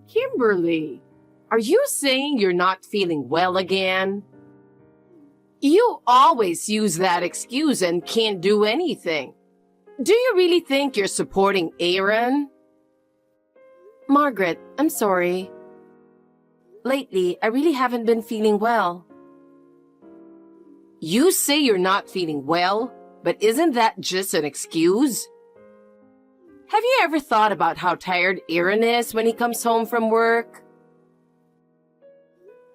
Kimberly, are you saying you're not feeling well again? You always use that excuse and can't do anything. Do you really think you're supporting Aaron? Margaret, I'm sorry. Lately, I really haven't been feeling well. You say you're not feeling well, but isn't that just an excuse? Have you ever thought about how tired Aaron is when he comes home from work?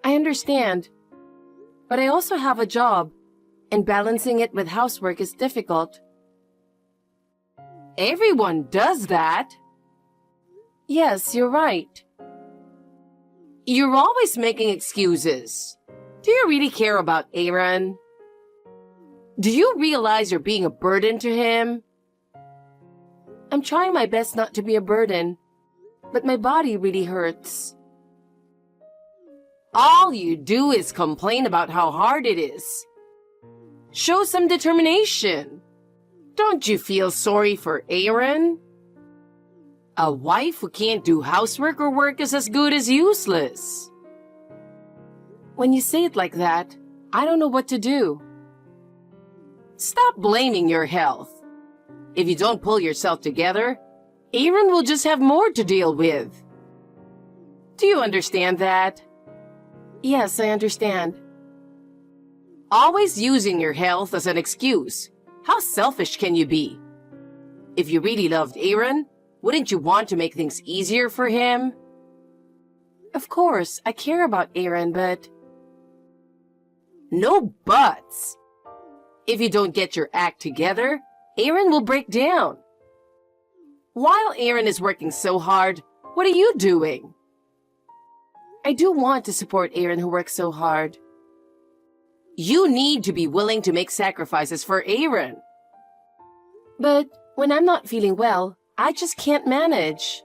I understand, but I also have a job, and balancing it with housework is difficult. Everyone does that. Yes, you're right. You're always making excuses. Do you really care about Aaron? Do you realize you're being a burden to him? I'm trying my best not to be a burden, but my body really hurts. All you do is complain about how hard it is. Show some determination. Don't you feel sorry for Aaron? A wife who can't do housework or work is as good as useless. When you say it like that, I don't know what to do. Stop blaming your health. If you don't pull yourself together, Aaron will just have more to deal with. Do you understand that? Yes, I understand. Always using your health as an excuse. How selfish can you be? If you really loved Aaron, wouldn't you want to make things easier for him? Of course, I care about Aaron, but... No buts! If you don't get your act together, Aaron will break down. While Aaron is working so hard, what are you doing? I do want to support Aaron who works so hard. You need to be willing to make sacrifices for Aaron. But when I'm not feeling well, I just can't manage.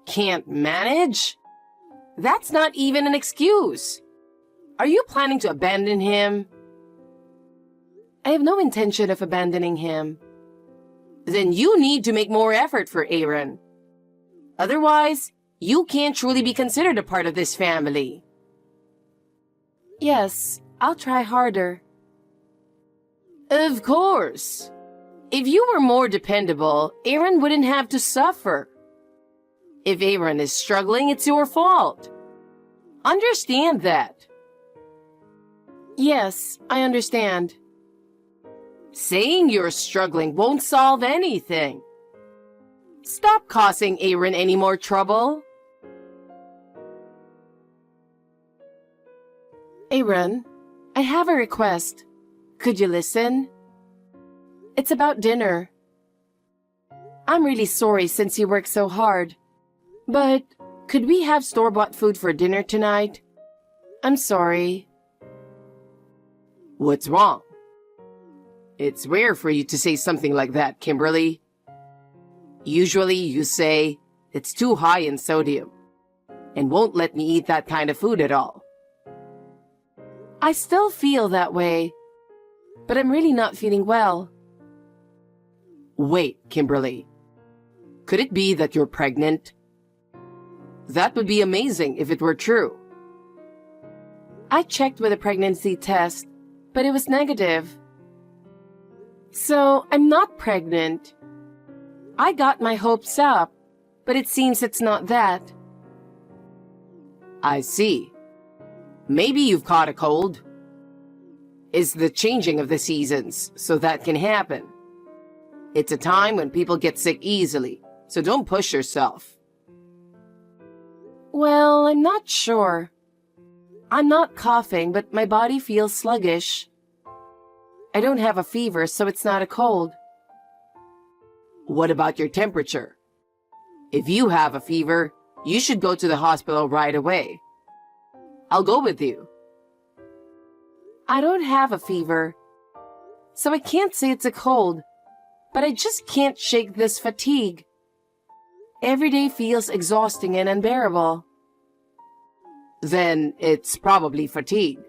Can't manage? That's not even an excuse. Are you planning to abandon him? I have no intention of abandoning him. Then you need to make more effort for Aaron. Otherwise, you can't truly be considered a part of this family. Yes, I'll try harder. Of course. If you were more dependable, Aaron wouldn't have to suffer. If Aaron is struggling, it's your fault. Understand that. Yes, I understand. Saying you're struggling won't solve anything. Stop causing Aaron any more trouble. Aaron, I have a request. Could you listen? It's about dinner. I'm really sorry since you work so hard. But could we have store-bought food for dinner tonight? I'm sorry. What's wrong? It's rare for you to say something like that, Kimberly. Usually you say, it's too high in sodium, and won't let me eat that kind of food at all. I still feel that way, but I'm really not feeling well. Wait, Kimberly. Could it be that you're pregnant? That would be amazing if it were true. I checked with a pregnancy test, but it was negative. So, I'm not pregnant. I got my hopes up, but it seems it's not that. I see. Maybe you've caught a cold. It's the changing of the seasons, so that can happen. It's a time when people get sick easily, so don't push yourself. Well, I'm not sure. I'm not coughing, but my body feels sluggish. I don't have a fever, so it's not a cold. What about your temperature? If you have a fever, you should go to the hospital right away. I'll go with you. I don't have a fever, so I can't say it's a cold, but I just can't shake this fatigue. Every day feels exhausting and unbearable. Then it's probably fatigue.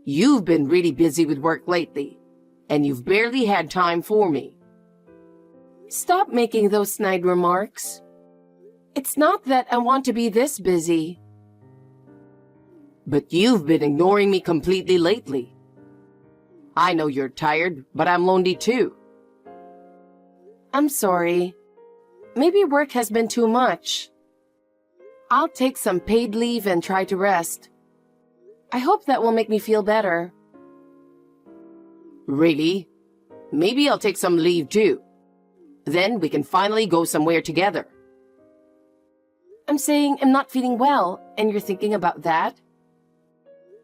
You've been really busy with work lately, and you've barely had time for me. Stop making those snide remarks. It's not that I want to be this busy. But you've been ignoring me completely lately. I know you're tired, but I'm lonely too. I'm sorry. Maybe work has been too much. I'll take some paid leave and try to rest. I hope that will make me feel better. Really? Maybe I'll take some leave too. Then we can finally go somewhere together. I'm saying I'm not feeling well, and you're thinking about that?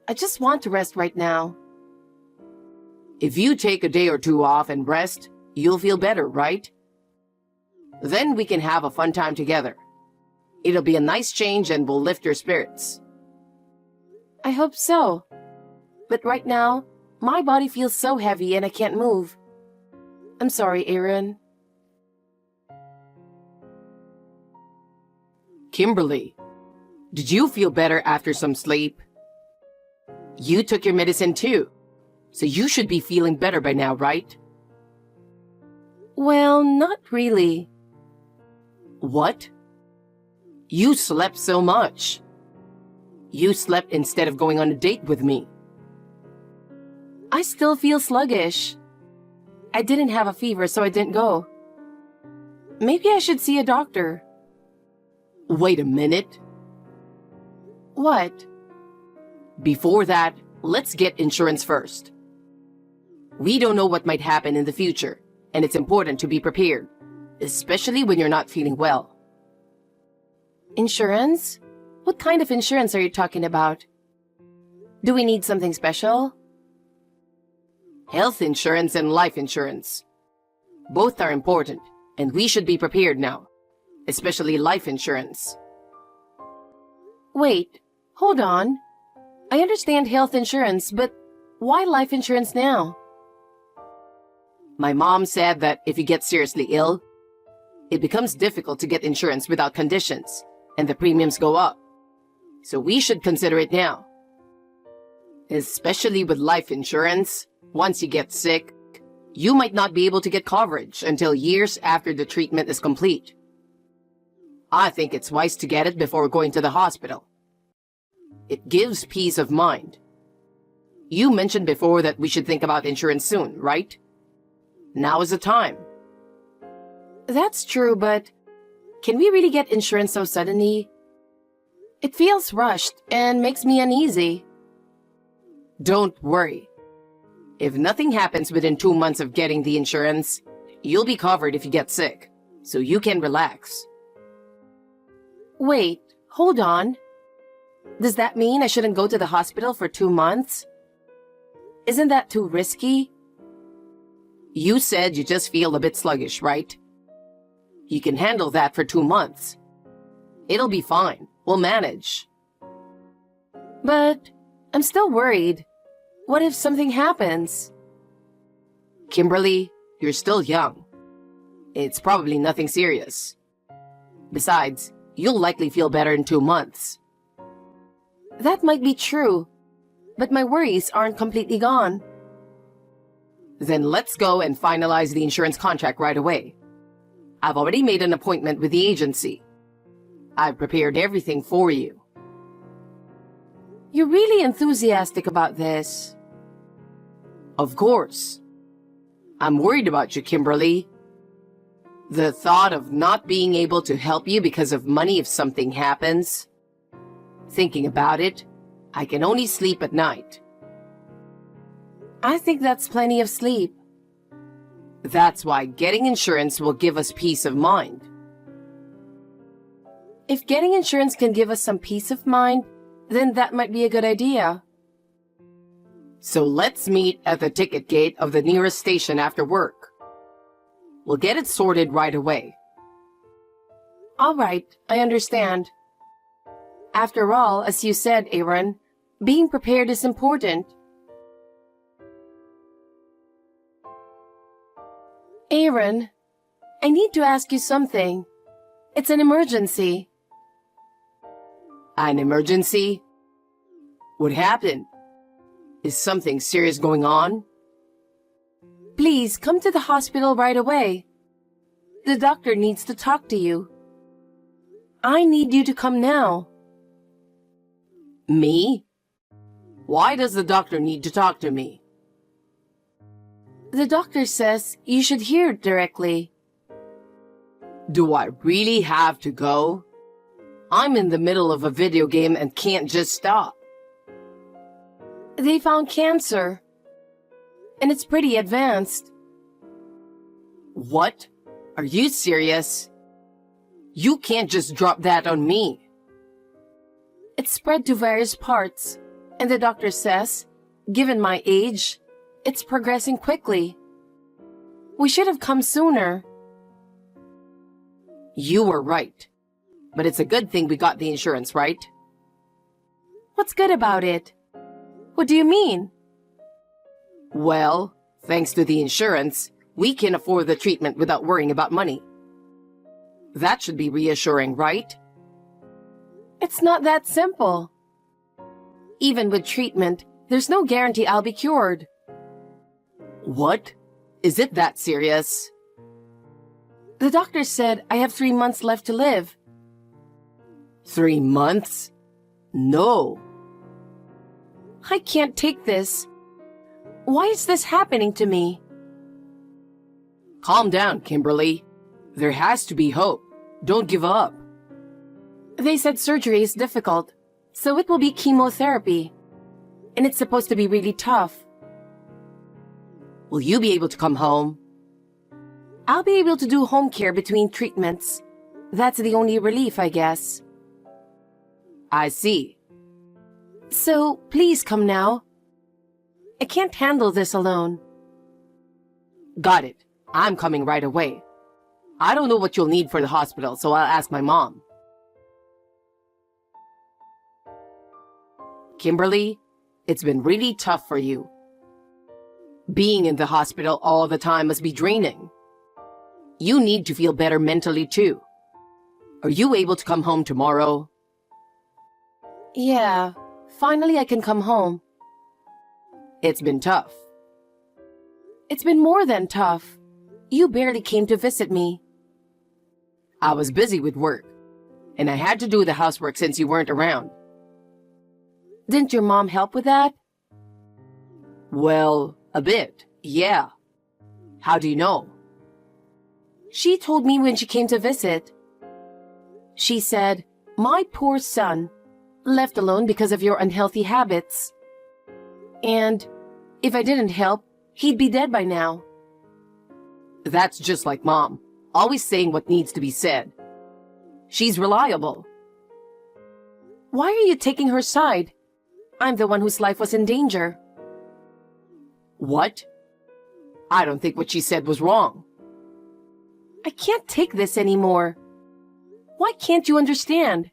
I just want to rest right now. If you take a day or two off and rest, you'll feel better, right? Then we can have a fun time together. It'll be a nice change and will lift your spirits. I hope so. But right now, my body feels so heavy and I can't move. I'm sorry, Aaron. Kimberly, did you feel better after some sleep? You took your medicine too, so you should be feeling better by now, right? Well, not really. What? You slept so much. You slept instead of going on a date with me. I still feel sluggish. I didn't have a fever, so I didn't go. Maybe I should see a doctor. Wait a minute. What? Before that, let's get insurance first. We don't know what might happen in the future, and it's important to be prepared, especially when you're not feeling well. Insurance? What kind of insurance are you talking about? Do we need something special? Health insurance and life insurance. Both are important, and we should be prepared now, especially life insurance. Wait, hold on. I understand health insurance, but why life insurance now? My mom said that if you get seriously ill, it becomes difficult to get insurance without conditions, and the premiums go up. So we should consider it now. Especially with life insurance, once you get sick, you might not be able to get coverage until years after the treatment is complete. I think it's wise to get it before going to the hospital. It gives peace of mind. You mentioned before that we should think about insurance soon, right? Now is the time. That's true, but can we really get insurance so suddenly? It feels rushed and makes me uneasy. Don't worry. If nothing happens within 2 months of getting the insurance, you'll be covered if you get sick, so you can relax. Wait, hold on. Does that mean I shouldn't go to the hospital for 2 months? Isn't that too risky? You said you just feel a bit sluggish, right? You can handle that for 2 months. It'll be fine. We'll manage. But I'm still worried. What if something happens? Kimberly, you're still young. It's probably nothing serious. Besides, you'll likely feel better in 2 months. That might be true, but my worries aren't completely gone. Then let's go and finalize the insurance contract right away. I've already made an appointment with the agency. I've prepared everything for you. You're really enthusiastic about this. Of course. I'm worried about you, Kimberly. The thought of not being able to help you because of money if something happens. Thinking about it, I can only sleep at night. I think that's plenty of sleep. That's why getting insurance will give us peace of mind. If getting insurance can give us some peace of mind, then that might be a good idea. So let's meet at the ticket gate of the nearest station after work. We'll get it sorted right away. All right, I understand. After all, as you said, Aaron, being prepared is important. Aaron, I need to ask you something. It's an emergency. An emergency? What happened? Is something serious going on? Please come to the hospital right away. The doctor needs to talk to you. I need you to come now. Me? Why does the doctor need to talk to me? The doctor says you should hear it directly. Do I really have to go? I'm in the middle of a video game and can't just stop. They found cancer. And it's pretty advanced. What? Are you serious? You can't just drop that on me. It's spread to various parts, and the doctor says, given my age, it's progressing quickly. We should have come sooner. You were right. But it's a good thing we got the insurance, right? What's good about it? What do you mean? Well, thanks to the insurance, we can afford the treatment without worrying about money. That should be reassuring, right? It's not that simple. Even with treatment, there's no guarantee I'll be cured. What? Is it that serious? The doctor said I have 3 months left to live. 3 months? No. I can't take this. Why is this happening to me? Calm down, Kimberly. There has to be hope. Don't give up. They said surgery is difficult, so it will be chemotherapy. And it's supposed to be really tough. Will you be able to come home? I'll be able to do home care between treatments. That's the only relief, I guess. I see. So, please come now. I can't handle this alone. Got it. I'm coming right away. I don't know what you'll need for the hospital, so I'll ask my mom. Kimberly, it's been really tough for you. Being in the hospital all the time must be draining. You need to feel better mentally too. Are you able to come home tomorrow? Yeah, finally I can come home. It's been tough. It's been more than tough. You barely came to visit me. I was busy with work, and I had to do the housework since you weren't around. Didn't your mom help with that? Well, a bit, yeah. How do you know? She told me when she came to visit. She said, "My poor son, left alone because of your unhealthy habits. And if I didn't help, he'd be dead by now." That's just like Mom, always saying what needs to be said. She's reliable. Why are you taking her side? I'm the one whose life was in danger. What? I don't think what she said was wrong. I can't take this anymore. Why can't you understand?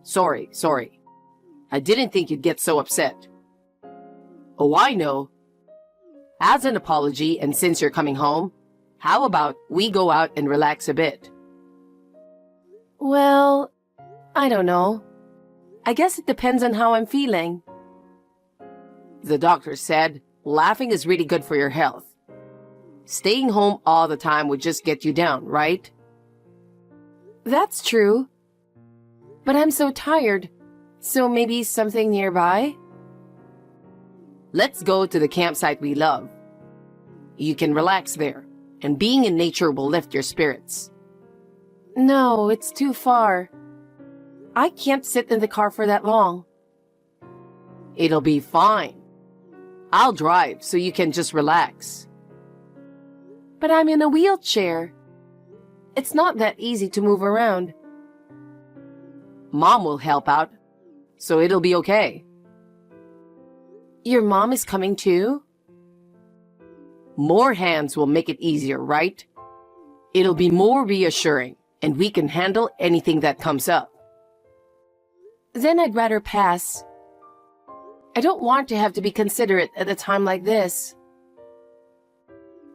Sorry. I didn't think you'd get so upset. Oh, I know. As an apology, and since you're coming home, how about we go out and relax a bit? Well, I don't know. I guess it depends on how I'm feeling. The doctor said laughing is really good for your health. Staying home all the time would just get you down, right? That's true. But I'm so tired, so maybe something nearby? Let's go to the campsite we love. You can relax there, and being in nature will lift your spirits. No, it's too far. I can't sit in the car for that long. It'll be fine. I'll drive so you can just relax. But I'm in a wheelchair. It's not that easy to move around. Mom will help out, so it'll be okay. Your mom is coming too? More hands will make it easier, right? It'll be more reassuring, and we can handle anything that comes up. Then I'd rather pass. I don't want to have to be considerate at a time like this.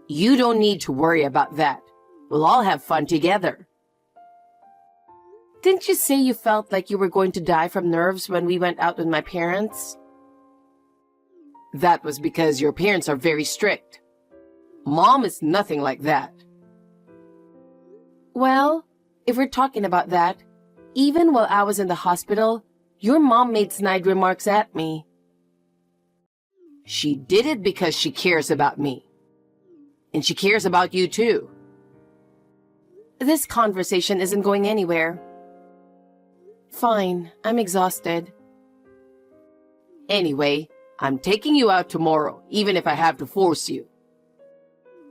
You don't need to worry about that. We'll all have fun together. Didn't you say you felt like you were going to die from nerves when we went out with my parents? That was because your parents are very strict. Mom is nothing like that. Well, if we're talking about that, Even while I was in the hospital, your mom made snide remarks at me. She did it because she cares about me. And she cares about you too. This conversation isn't going anywhere. Fine, I'm exhausted. Anyway, I'm taking you out tomorrow, even if I have to force you.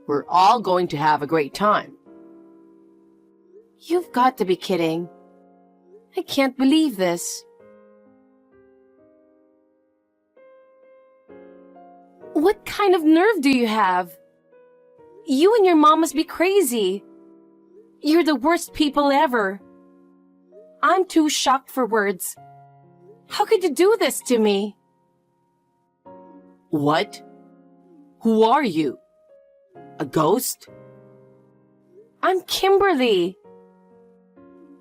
We're all going to have a great time. You've got to be kidding. I can't believe this. What kind of nerve do you have? You and your mom must be crazy. You're the worst people ever. I'm too shocked for words. How could you do this to me? What? Who are you? A ghost? I'm Kimberly.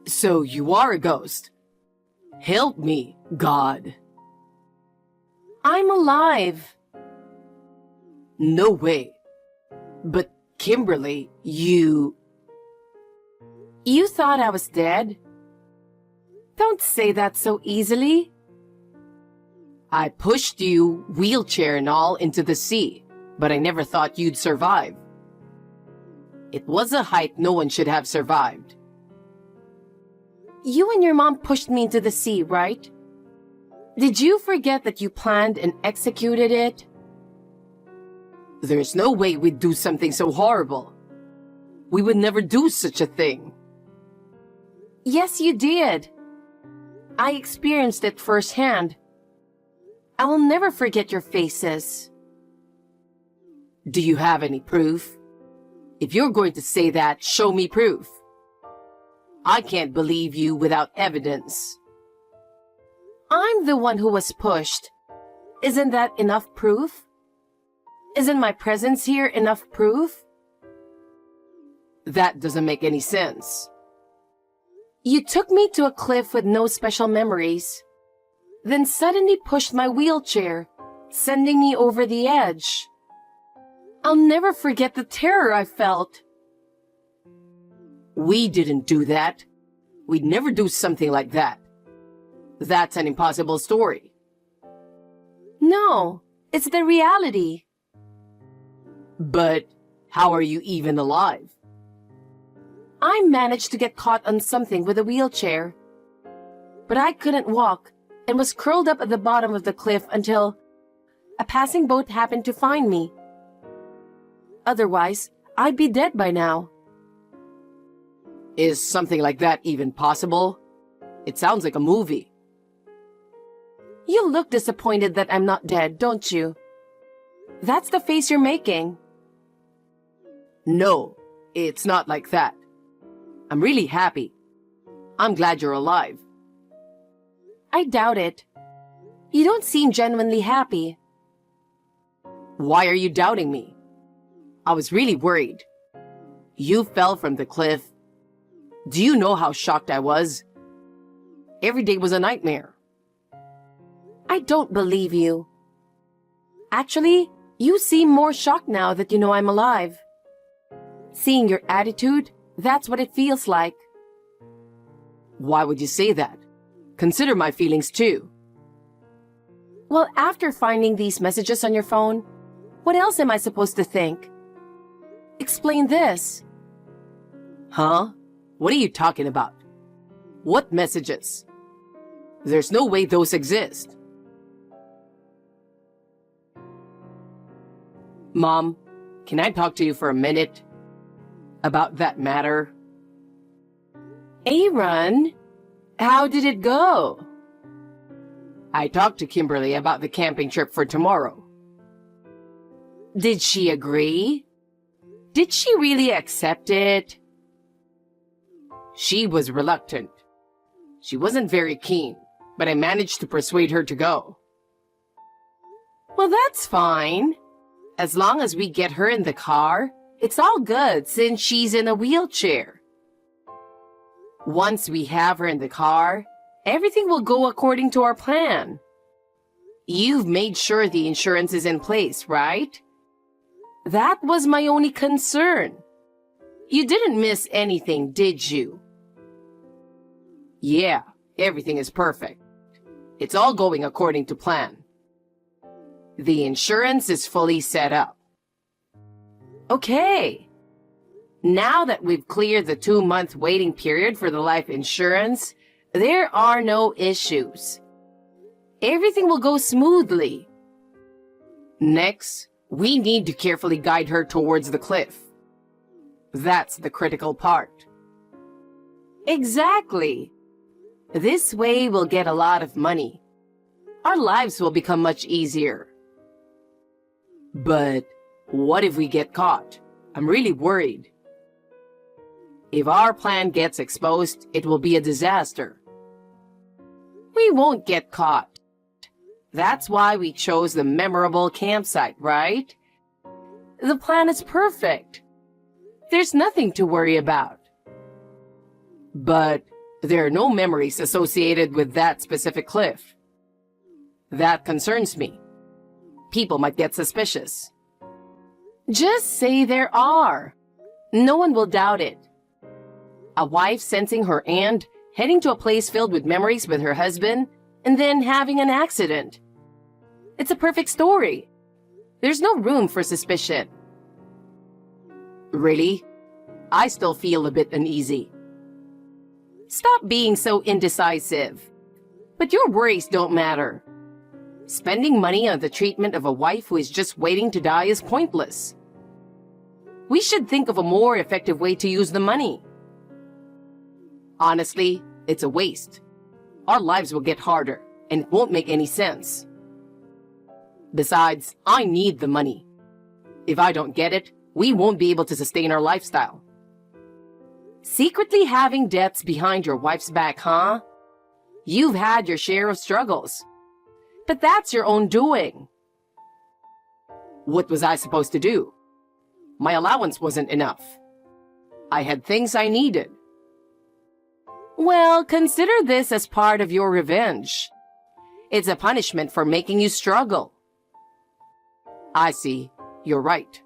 So you are a ghost. Help me, God. I'm alive. No way. But Kimberly, you thought I was dead? Don't say that so easily. I pushed you, wheelchair and all, into the sea, but I never thought you'd survive. It was a height no one should have survived. You and your mom pushed me into the sea, right? Did you forget that you planned and executed it? There's no way we'd do something so horrible. We would never do such a thing. Yes, you did. I experienced it firsthand. I will never forget your faces. Do you have any proof? If you're going to say that, show me proof. I can't believe you without evidence. I'm the one who was pushed. Isn't that enough proof? Isn't my presence here enough proof? That doesn't make any sense. You took me to a cliff with no special memories, then suddenly pushed my wheelchair, sending me over the edge. I'll never forget the terror I felt. We didn't do that. We'd never do something like that. That's an impossible story. No, it's the reality. But how are you even alive? I managed to get caught on something with a wheelchair. But I couldn't walk and was curled up at the bottom of the cliff until a passing boat happened to find me. Otherwise, I'd be dead by now. Is something like that even possible? It sounds like a movie. You look disappointed that I'm not dead, don't you? That's the face you're making. No, it's not like that. I'm really happy. I'm glad you're alive. I doubt it. You don't seem genuinely happy. Why are you doubting me? I was really worried. You fell from the cliff. Do you know how shocked I was? Every day was a nightmare. I don't believe you. Actually, you seem more shocked now that you know I'm alive. Seeing your attitude, that's what it feels like. Why would you say that? Consider my feelings too. Well, after finding these messages on your phone, what else am I supposed to think? Explain this. Huh? What are you talking about? What messages? There's no way those exist. Mom, can I talk to you for a minute? About that matter? Aaron, how did it go? I talked to Kimberly about the camping trip for tomorrow. Did she agree? Did she really accept it? She was reluctant. She wasn't very keen, but I managed to persuade her to go. Well, that's fine. As long as we get her in the car, it's all good since she's in a wheelchair. Once we have her in the car, everything will go according to our plan. You've made sure the insurance is in place, right? That was my only concern. You didn't miss anything, did you? Yeah, everything is perfect. It's all going according to plan. The insurance is fully set up. Okay. Now that we've cleared the 2-month waiting period for the life insurance, there are no issues. Everything will go smoothly. Next, we need to carefully guide her towards the cliff. That's the critical part. Exactly. This way we'll get a lot of money. Our lives will become much easier. But what if we get caught? I'm really worried. If our plan gets exposed, it will be a disaster. We won't get caught. That's why we chose the memorable campsite, right? The plan is perfect. There's nothing to worry about. But there are no memories associated with that specific cliff. That concerns me. People might get suspicious. Just say there are. No one will doubt it. A wife sensing her aunt, heading to a place filled with memories with her husband, and then having an accident. It's a perfect story. There's no room for suspicion. Really? I still feel a bit uneasy. Stop being so indecisive. But your worries don't matter. Spending money on the treatment of a wife who is just waiting to die is pointless. We should think of a more effective way to use the money. Honestly, it's a waste. Our lives will get harder, and it won't make any sense. Besides, I need the money. If I don't get it, we won't be able to sustain our lifestyle. Secretly having debts behind your wife's back, huh? You've had your share of struggles. But that's your own doing. What was I supposed to do? My allowance wasn't enough. I had things I needed. Well, consider this as part of your revenge. It's a punishment for making you struggle. I see. You're right.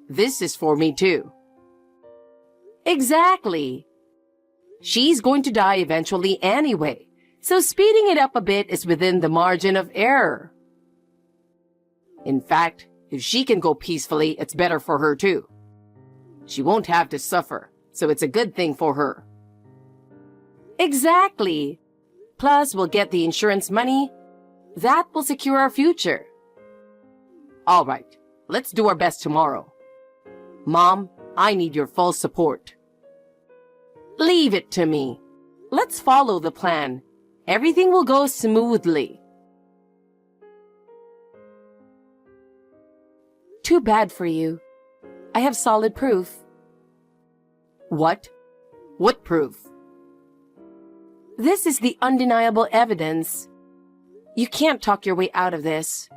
This is for me too. Exactly. She's going to die eventually anyway, so speeding it up a bit is within the margin of error. In fact, if she can go peacefully, it's better for her too. She won't have to suffer, so it's a good thing for her. Exactly. Plus, we'll get the insurance money. That will secure our future. All right, let's do our best tomorrow. Mom, I need your full support. Leave it to me. Let's follow the plan. Everything will go smoothly. Too bad for you. I have solid proof. What? What proof? This is the undeniable evidence. You can't talk your way out of this.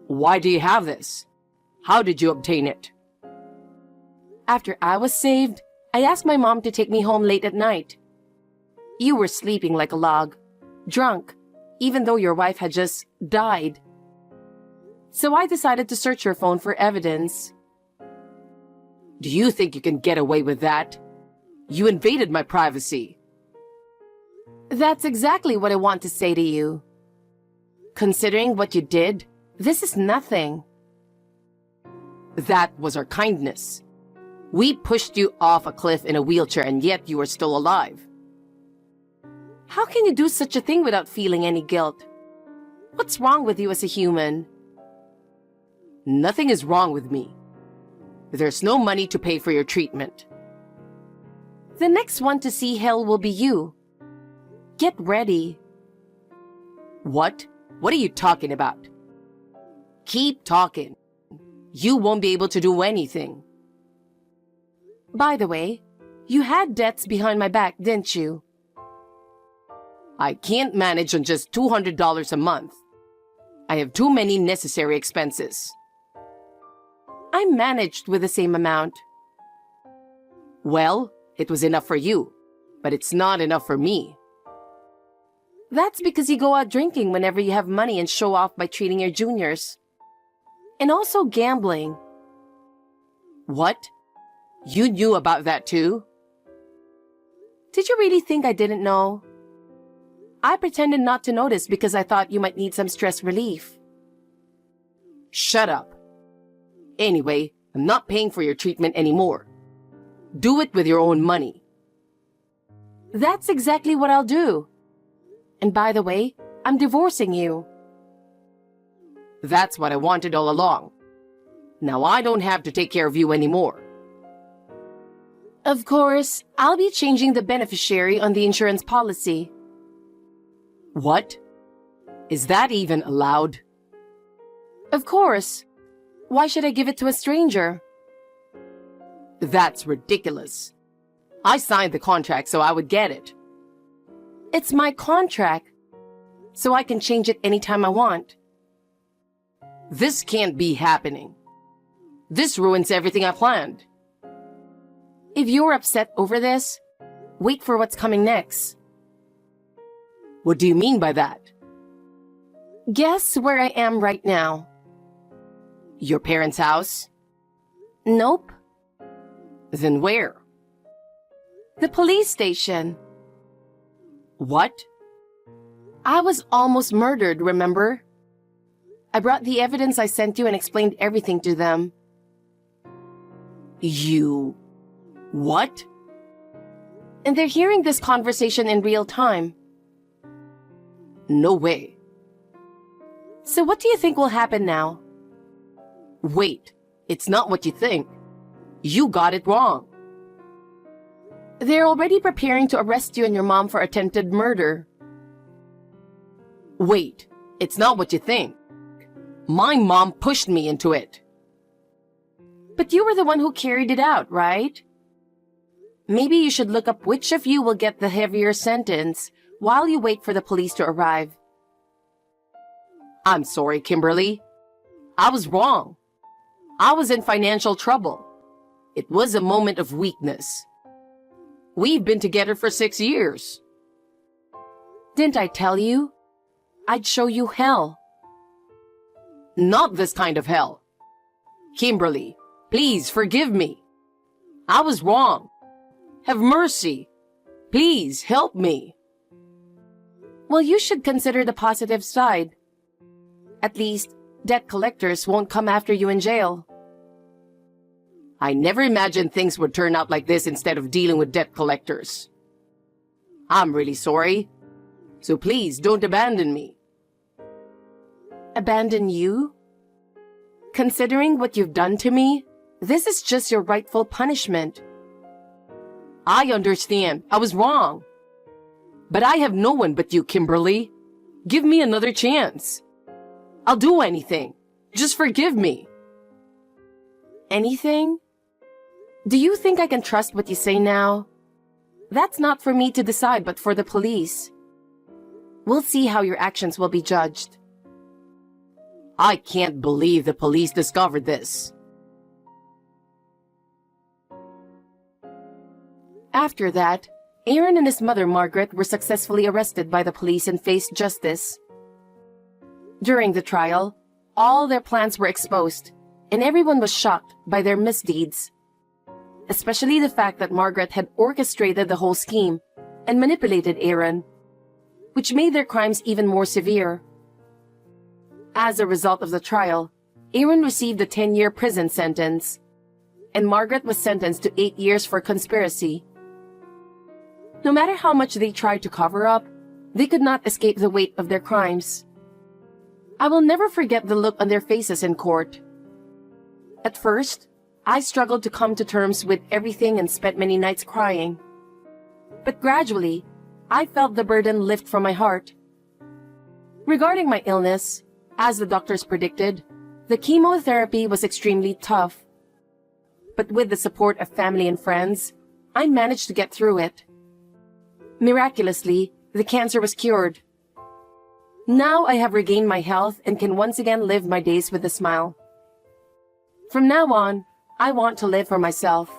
Why do you have this? How did you obtain it? After I was saved, I asked my mom to take me home late at night. You were sleeping like a log, drunk, even though your wife had just died. So I decided to search your phone for evidence. Do you think you can get away with that? You invaded my privacy. That's exactly what I want to say to you. Considering what you did, this is nothing. That was our kindness. We pushed you off a cliff in a wheelchair and yet you are still alive. How can you do such a thing without feeling any guilt? What's wrong with you as a human? Nothing is wrong with me. There's no money to pay for your treatment. The next one to see hell will be you. Get ready. What? What are you talking about? Keep talking. You won't be able to do anything. By the way, you had debts behind my back, didn't you? I can't manage on just $200 a month. I have too many necessary expenses. I managed with the same amount. Well, it was enough for you, but it's not enough for me. That's because you go out drinking whenever you have money and show off by treating your juniors. And also gambling. What? You knew about that too? Did you really think I didn't know? I pretended not to notice because I thought you might need some stress relief. Shut up. Anyway, I'm not paying for your treatment anymore. Do it with your own money. That's exactly what I'll do. And by the way, I'm divorcing you. That's what I wanted all along. Now I don't have to take care of you anymore. Of course, I'll be changing the beneficiary on the insurance policy. What? Is that even allowed? Of course. Why should I give it to a stranger? That's ridiculous. I signed the contract so I would get it. It's my contract, so I can change it anytime I want. This can't be happening. This ruins everything I planned. If you're upset over this, wait for what's coming next. What do you mean by that? Guess where I am right now. Your parents' house? Nope. Then where? The police station. What? I was almost murdered, remember? I brought the evidence I sent you and explained everything to them. You... what? And they're hearing this conversation in real time. No way. So what do you think will happen now? Wait, it's not what you think. You got it wrong. They're already preparing to arrest you and your mom for attempted murder. Wait, it's not what you think. My mom pushed me into it. But you were the one who carried it out, right? Maybe you should look up which of you will get the heavier sentence while you wait for the police to arrive. I'm sorry, Kimberly. I was wrong. I was in financial trouble. It was a moment of weakness. We've been together for 6 years. Didn't I tell you? I'd show you hell. Not this kind of hell. Kimberly, please forgive me. I was wrong. Have mercy. Please help me. Well, you should consider the positive side. At least, debt collectors won't come after you in jail. I never imagined things would turn out like this instead of dealing with debt collectors. I'm really sorry. So please don't abandon me. Abandon you? Considering what you've done to me, this is just your rightful punishment. I understand. I was wrong. But I have no one but you, Kimberly. Give me another chance. I'll do anything. Just forgive me. Anything? Do you think I can trust what you say now? That's not for me to decide, but for the police. We'll see how your actions will be judged. I can't believe the police discovered this. After that, Aaron and his mother Margaret were successfully arrested by the police and faced justice. During the trial, all their plans were exposed, and everyone was shocked by their misdeeds. Especially the fact that Margaret had orchestrated the whole scheme and manipulated Aaron, which made their crimes even more severe. As a result of the trial, Aaron received a 10-year prison sentence, and Margaret was sentenced to 8 years for conspiracy. No matter how much they tried to cover up, they could not escape the weight of their crimes. I will never forget the look on their faces in court. At first, I struggled to come to terms with everything and spent many nights crying. But gradually, I felt the burden lift from my heart. Regarding my illness, as the doctors predicted, the chemotherapy was extremely tough. But with the support of family and friends, I managed to get through it. Miraculously, the cancer was cured. Now I have regained my health and can once again live my days with a smile. From now on, I want to live for myself.